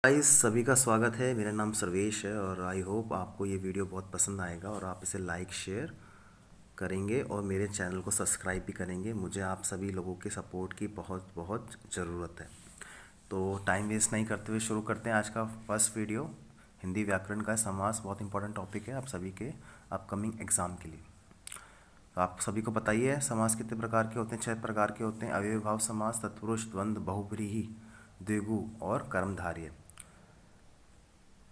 Guys सभी का स्वागत है। मेरा नाम सर्वेश है और आई होप आपको ये वीडियो बहुत पसंद आएगा और आप इसे लाइक शेयर करेंगे और मेरे चैनल को सब्सक्राइब भी करेंगे। मुझे आप सभी लोगों के सपोर्ट की बहुत बहुत ज़रूरत है। तो टाइम वेस्ट नहीं करते हुए शुरू करते हैं आज का फर्स्ट वीडियो। हिंदी व्याकरण का समास बहुत इंपॉर्टेंट टॉपिक है आप सभी के अपकमिंग एग्ज़ाम के लिए। तो आप सभी को बताइए समास कितने प्रकार के होते हैं। 6 प्रकार के होते हैं। अव्ययीभाव समास, तत्पुरुष, द्वंद्व, बहुव्रीहि, द्विगु और कर्मधारय।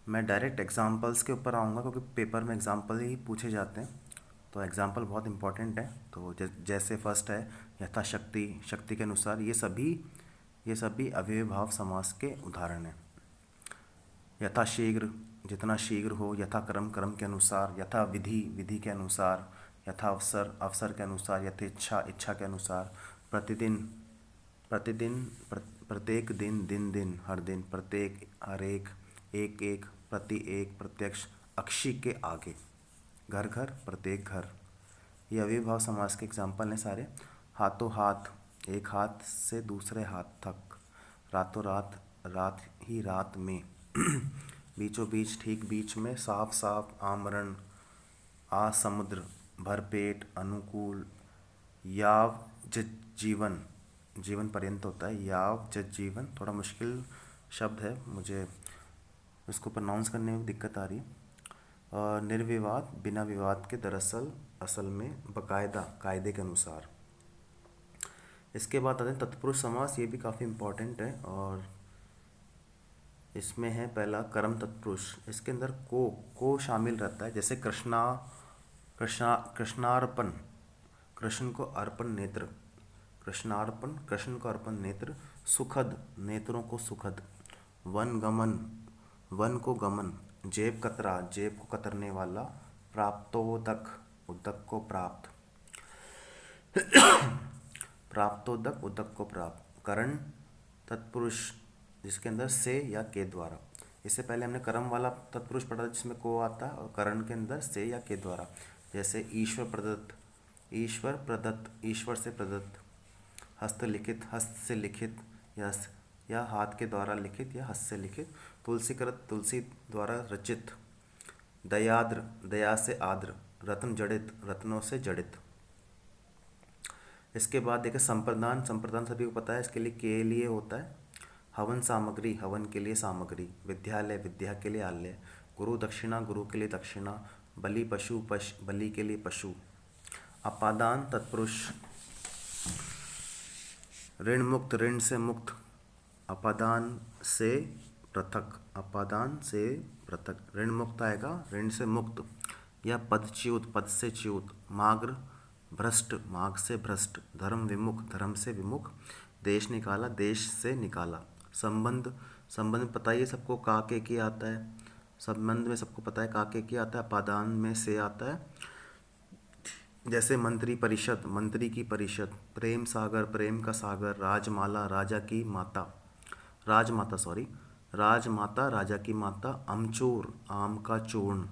मैं डायरेक्ट एग्जांपल्स के ऊपर आऊँगा क्योंकि पेपर में एग्जांपल ही पूछे जाते हैं, तो एग्जांपल बहुत इंपॉर्टेंट है। तो जैसे फर्स्ट है यथाशक्ति, शक्ति के अनुसार। ये सभी अव्ययीभाव समास के उदाहरण हैं। यथाशीघ्र, जितना शीघ्र हो। यथाक्रम, क्रम के अनुसार। यथा विधि, विधि के अनुसार। यथा अवसर, अवसर के अनुसार। यथेच्छा, इच्छा के अनुसार। प्रतिदिन, प्रतिदिन, प्रत्येक दिन, दिन दिन, हर दिन। प्रत्येक, हर एक, एक एक, प्रति एक, प्रत्यक्ष, अक्षी के आगे। घर घर, प्रत्येक घर। ये अव्ययीभाव समास के एग्जाम्पल हैं सारे। हाथों हाथ, एक हाथ से दूसरे हाथ तक। रातों रात, रात ही रात में। बीचों बीच, ठीक बीच में। साफ साफ, आमरण, आसमुद्र, भरपेट, अनुकूल। याव जत जीवन, जीवन पर्यंत होता है। याव जत जीवन थोड़ा मुश्किल शब्द है, मुझे इसको प्रोनाउंस करने में दिक्कत आ रही है। और निर्विवाद, बिना विवाद के। दरअसल, असल में, बाकायदा, कायदे के अनुसार। इसके बाद आते हैं तत्पुरुष समास। ये भी काफ़ी इम्पोर्टेंट है और इसमें है पहला कर्म तत्पुरुष। इसके अंदर को शामिल रहता है। जैसे कृष्णार्पण, कृष्ण को अर्पण नेत्र। कृष्णार्पण, कृष्ण को अर्पण नेत्र। सुखद, नेत्रों को सुखद। वन गमन, वन को गमन। जेब कतरा, जेब को कतरने वाला। प्राप्तोदक, उदक को प्राप्त। प्राप्तोदक, उदक को प्राप्त। करण तत्पुरुष, जिसके अंदर से या के द्वारा। इससे पहले हमने कर्म वाला तत्पुरुष पढ़ा जिसमें को आता है, और करण के अंदर से या के द्वारा। जैसे ईश्वर प्रदत्त, ईश्वर प्रदत्त, ईश्वर से प्रदत्त। हस्तलिखित, हस्त से लिखित, या हाथ के द्वारा लिखित या हस्त से लिखित। तुलसीकृत, तुलसी द्वारा रचित। दयाद्र, दया से आद्र। रत्न जड़ित, रत्नों से जड़ित। इसके बाद देखिए संप्रदान, संप्रदान सभी को पता है, इसके लिए के लिए होता है। हवन सामग्री, हवन के लिए सामग्री। विद्यालय, विद्या के लिए आलय। गुरु दक्षिणा, गुरु के लिए दक्षिणा। बलि पशु, बलि के लिए पशु। अपादान तत्पुरुष, ऋण मुक्त, ऋण से मुक्त। अपादान से पृथक, अपादान से पृथक। ऋण मुक्त आएगा, ऋण से मुक्त। या पदच्युत, पद से च्युत। माग्र, भ्रष्ट, माग से भ्रष्ट। धर्म विमुख, धर्म से विमुख। देश निकाला, देश से निकाला। संबंध, संबंध पता ही है सबको, का के आता है। संबंध में सबको पता है का के आता है। अपादान में से आता है। जैसे मंत्री परिषद, मंत्री की परिषद। प्रेम सागर, प्रेम का सागर। राजमाला, राजा की माता, राजमाता सॉरी, राजमाता, राजा की माता। अमचूर, आम का चूर्ण।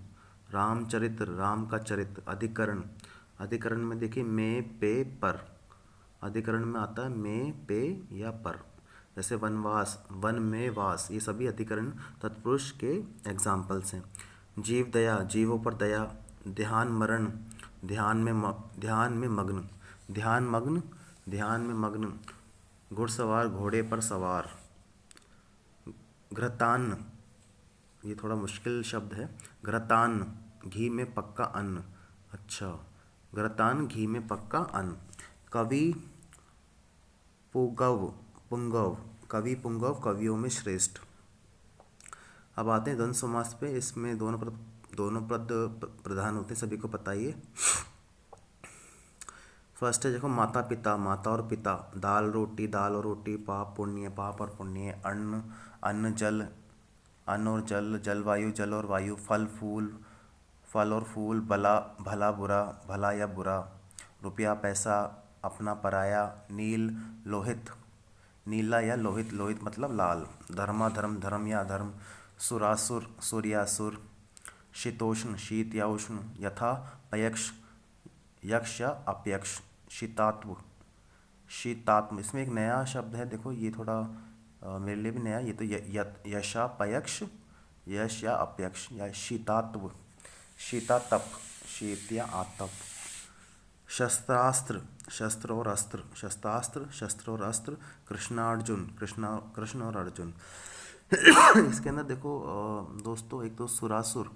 रामचरित्र, राम का चरित्र। अधिकरण, अधिकरण में देखिए में, पे, पर। अधिकरण में आता है में, पे या पर। जैसे वनवास, वन में वास। ये सभी अधिकरण तत्पुरुष के एग्जाम्पल्स हैं। जीव दया, जीवों पर दया। ध्यान मरण, ध्यान में मग्न, ध्यान मग्न, ध्यान में मग्न। घुड़सवार, घोड़े पर सवार। घृतान्न, ये थोड़ा मुश्किल शब्द है। घृतान्न, घी में पक्का अन्न। अच्छा, घृतान्न, घी में पक्का अन्न। कवि पुंगव, पुंगव, कवि पुंगव, कवियों में श्रेष्ठ। अब आते हैं द्वंद्व समास पे। इसमें दोनों पद प्रधान होते हैं, सभी को पता ही है। फर्स्ट है देखो माता पिता, माता और पिता। दाल रोटी, दाल और रोटी। पाप पुण्य, पाप और पुण्य। अन्न, अन्न जल, अन्न और जल। जलवायु, जल और वायु। फल फूल, फल और फूल। भला, भला बुरा, भला या बुरा। रुपया पैसा, अपना पराया। नील, लोहित, नीला या लोहित, लोहित मतलब लाल। धर्माधर्म, धर्म या अधर्म। सुरासुर, सुर या असुर। शीतोष्ण, शीत या उष्ण। यथा पयक्ष, यक्ष या अपयक्ष। शीतात्म, शीतात्म। इसमें एक नया शब्द है देखो, ये थोड़ा मेरे लिए भी नया, ये तो यशापयक्ष, यश या अपयक्ष या शीतात्व, शीतातप, शीत या आतप। शस्त्रास्त्र, शस्त्र और अस्त्र, शस्त्रास्त्र, शस्त्र और अस्त्र। कृष्णार्जुन, कृष्ण और अर्जुन। इसके अंदर देखो दोस्तों, एक तो सुरासुर,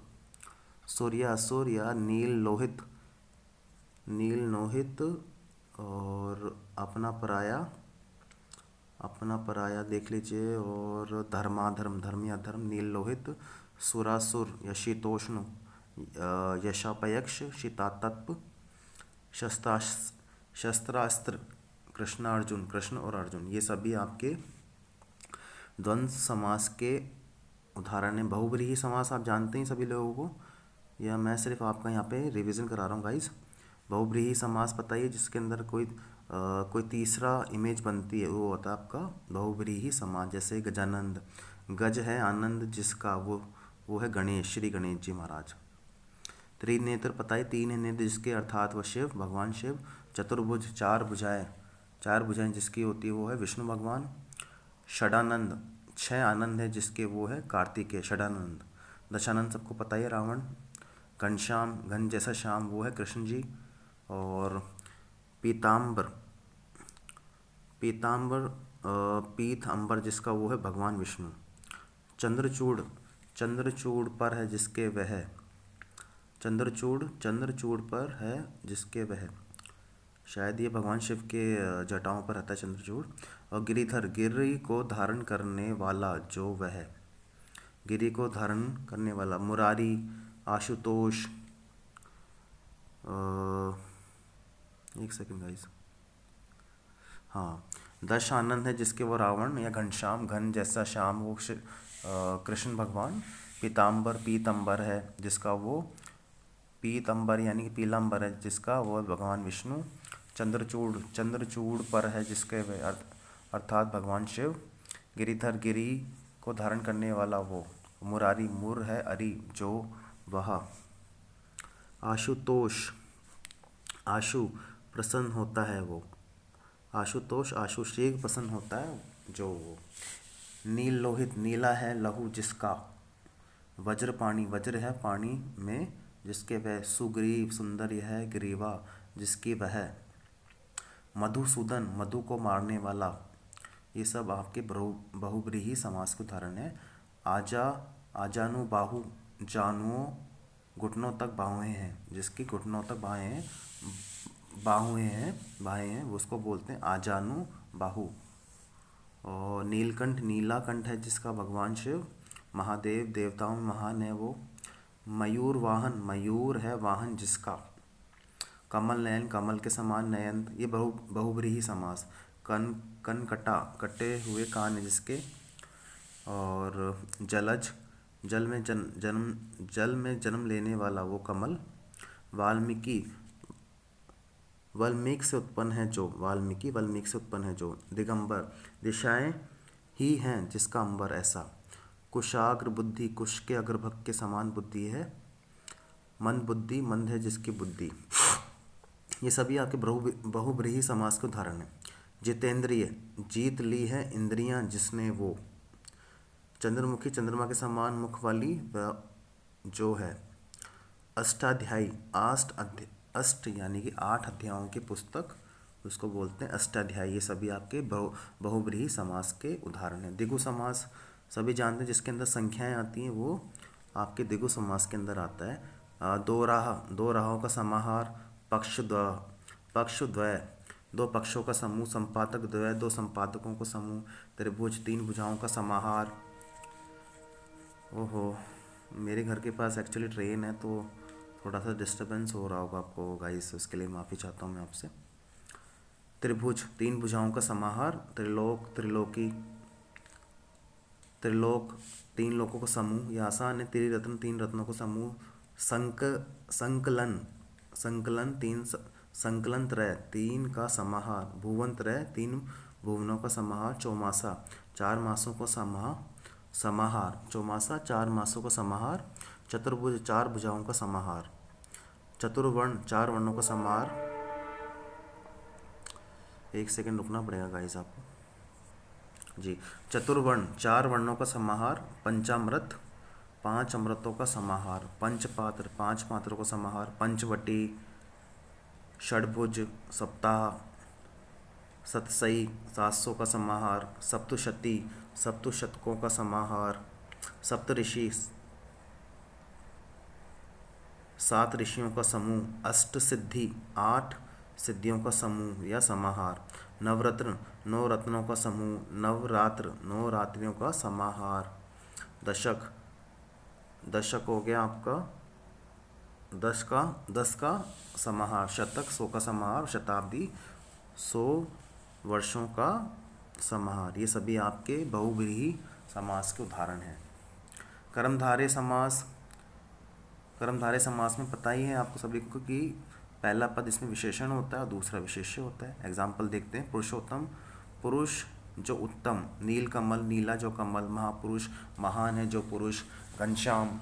सूर्य असुर या नील लोहित, नील लोहित, और अपना पराया, अपना पराया देख लीजिए, और धर्माधर्म, धर्म या धर्म, नील लोहित, सुरासुर या शीतोष्ण, यशापयक्ष, शीतातत्व। शस्त्रास्त्र, कृष्णार्जुन, कृष्ण और अर्जुन, ये सभी आपके द्वंद्व समास के उदाहरण है। बहुब्रीहि समास आप जानते हैं सभी लोगों को, या मैं सिर्फ आपका यहाँ पे रिवीजन करा रहा हूँ गाइस। बहुब्रीहि समास पता ही है, जिसके अंदर कोई तीसरा इमेज बनती है, वो होता है आपका बहुब्रीहि समास। जैसे गजानंद, गज है आनंद जिसका, वो है गणेश, श्री गणेश जी महाराज। त्रिनेत्र पता है, तीन है नेत्र जिसके, अर्थात वह शिव, भगवान शिव। चतुर्भुज, चार भुजाएं जिसकी होती है वो है विष्णु भगवान। षडानंद, छह आनंद है जिसके, वो है कार्तिकेय, षडानंद। दशानंद सबको पता ही है, रावण। घनश्याम, घन जैसा श्याम, वो है कृष्ण जी। और पीताम्बर, पीताम्बर पीत अंबर जिसका, वो है भगवान विष्णु। चंद्रचूड़, चंद्रचूड़ पर है जिसके, वह चंद्रचूड़, चंद्रचूड़ पर है जिसके वह, शायद ये भगवान शिव के जटाओं पर रहता है चंद्रचूड़। और गिरिधर, गिरि को धारण करने वाला जो वह, गिरि को धारण करने वाला। मुरारी, आशुतोष, एक सेकंड गाइस, हाँ, दश आनंद है जिसके, वो रावण या घनश्याम, घन जैसा श्याम, वो कृष्ण भगवान। पीताम्बर, पीतम्बर है जिसका, वो पीतम्बर यानी कि पीलाम्बर है जिसका, वो भगवान विष्णु। चंद्रचूड़, चंद्रचूड़ पर है जिसके, वे अर्थात भगवान शिव। गिरिधर, गिरि को धारण करने वाला वो। मुरारी, मुर है अरि जो, वह। आशुतोष, आशु प्रसन्न होता है वो, आशुतोष, आशु शीघ्र प्रसन्न होता है जो वो। नील लोहित, नीला है लहू जिसका। वज्रपाणी, वज्र है पानी में जिसके, वह। सुग्रीव, सुंदर यह ग्रीवा जिसकी वह। मधुसूदन, मधु को मारने वाला। ये सब आपके बहुब्रीहि समास के उदाहरण है। आजा, आजानु बाहु, जानुओं, घुटनों तक बाहुएं हैं जिसकी, घुटनों तक बाहें हैं, बाहें हैं, उसको बोलते हैं आजानु बाहु। और नीलकंठ, नीला कंठ है जिसका, भगवान शिव। महादेव, देवताओं में महान है वो। मयूर वाहन, मयूर है वाहन जिसका। कमल नयन, कमल के समान नयन, ये बहुब्रीहि समास। कन कटा, कटे हुए कान है जिसके। और जलज, जल में जन्म लेने वाला वो कमल। वाल्मीकि, वाल्मीकि से उत्पन्न है जो, वाल्मीकि, वाल्मीकि से उत्पन्न है जो। दिगंबर, दिशाएं ही हैं जिसका अंबर ऐसा। कुशाग्र, बुद्धि, कुश के अग्रभग के समान बुद्धि है। मंद बुद्धि, मंद है जिसकी बुद्धि। ये सभी आपके बहुब्रीहि समास के उदाहरण हैं। जितेंद्रिय, जीत ली है इंद्रियां जिसने वो। चंद्रमुखी, चंद्रमा के समान मुख वाली जो है। अष्टाध्यायी, अष्ट यानी कि 8 अध्यायों की पुस्तक, उसको बोलते हैं अष्टाध्यायी। ये सभी आपके बहुब्रीहि समास के उदाहरण हैं। दिगु समास सभी जानते हैं, जिसके अंदर संख्याएं आती हैं, वो आपके दिगु समास के अंदर आता है। दो राहों का समाहार। पक्षद्वय, 2 पक्षों का समूह। संपादक द्वय, 2 संपादकों का समूह। त्रिभुज, 3 भुजाओं का समाहार। ओहो, मेरे घर के पास एक्चुअली ट्रेन है, तो थोड़ा सा डिस्टरबेंस हो रहा होगा आपको गाइस, उसके लिए माफ़ी चाहता हूँ मैं आपसे। त्रिभुज, 3 भुजाओं का समाहार। त्रिलोक, त्रिलोक 3 लोकों का समूह, यह आसान है। त्रिरत्न, 3 रत्नों का समूह। संकलन, संकलन त्रय, 3 का समाहार। भुवन त्रय, 3 भुवनों का समाहार। चौमासा, 4 मासों का समाहार। चौमासा, 4 मासों का समाहार। चतुर्भुज, 4 भुजाओं का समाहार। चतुर्वर्ण, 4 वर्णों का समाहार। एक सेकंड रुकना पड़ेगा गाइस आपको। जी। चतुर्वर्ण, 4 वर्णों का समाहार। पंचामृत, 5 अमृतों का समाहार। पंचपात्र, 5 पात्रों का समाहार। पंचवटी, षड्भुज, सप्ताह, सतसई, 700 का समाहार। सप्तशती, सप्तशतकों का समाहार। सप्तऋषि, 7 ऋषियों का समूह। अष्ट सिद्धि, 8 सिद्धियों का समूह या समाहार। नवरत्न, 9 रत्नों का समूह। नवरात्र, 9 रात्रियों का समाहार। दशक, दशक हो गया आपका 10 का समाहार। शतक, 100 का समाहार। शताब्दी, 100 वर्षों का समाहार। ये सभी आपके बहुव्रीहि समास के उदाहरण हैं। कर्मधारय समास, कर्मधारय समास में पता ही है आपको सभी को कि पहला पद इसमें विशेषण होता है और दूसरा विशेष्य होता है। एग्जाम्पल देखते हैं। पुरुषोत्तम, पुरुष जो उत्तम। नीलकमल, नीला जो कमल। महापुरुष, महान है जो पुरुष। घनश्याम,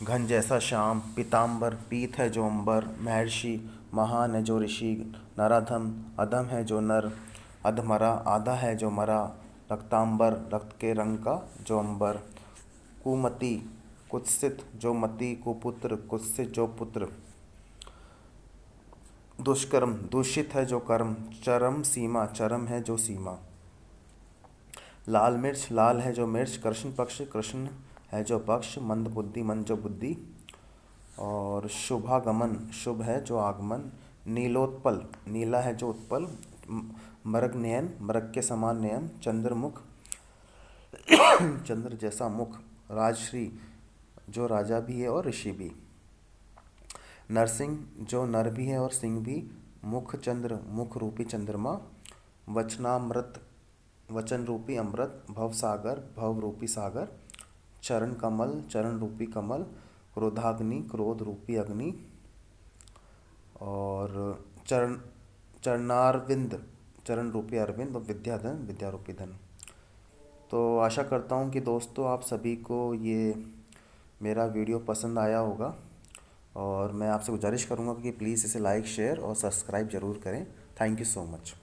घन जैसा श्याम। पीताम्बर, पीत है जो अंबर। महर्षि, महान है जो ऋषि। नराधम, अधम है जो नर। अधमरा, आधा है जो मरा। रक्तांबर, रक्त के रंग का जो अंबर। कुमति, कुत्सित जो मति। कुपुत्र, कुत्सित जो पुत्र। दुष्कर्म, दूषित है जो कर्म। चरम सीमा, चरम है जो सीमा। लाल मिर्च, लाल है जो मिर्च। कृष्ण पक्ष, कृष्ण है जो पक्ष। मंद बुद्धि, मंद जो बुद्धि। और शुभागमन, शुभ है जो आगमन। नीलोत्पल, नीला है जो उत्पल। मृग नयन, मृग के समान नयन। चंद्रमुख, चंद्र जैसा मुख। राजश्री, जो राजा भी है और ऋषि भी। नरसिंह, जो नर भी है और सिंह भी। मुख चंद्र, मुख रूपी चंद्रमा। वचनामृत, वचन रूपी अमृत। भवसागर, भव रूपी सागर। चरण कमल, चरण रूपी कमल। क्रोधाग्नि, क्रोध रूपी अग्नि। और चरण, चरणारविंद, चरण रूपी अरविंद। और विद्याधन, विद्या रूपी धन। तो आशा करता हूँ कि दोस्तों आप सभी को ये मेरा वीडियो पसंद आया होगा, और मैं आपसे गुजारिश करूँगा कि प्लीज़ इसे लाइक, शेयर और सब्सक्राइब ज़रूर करें। Thank you so much.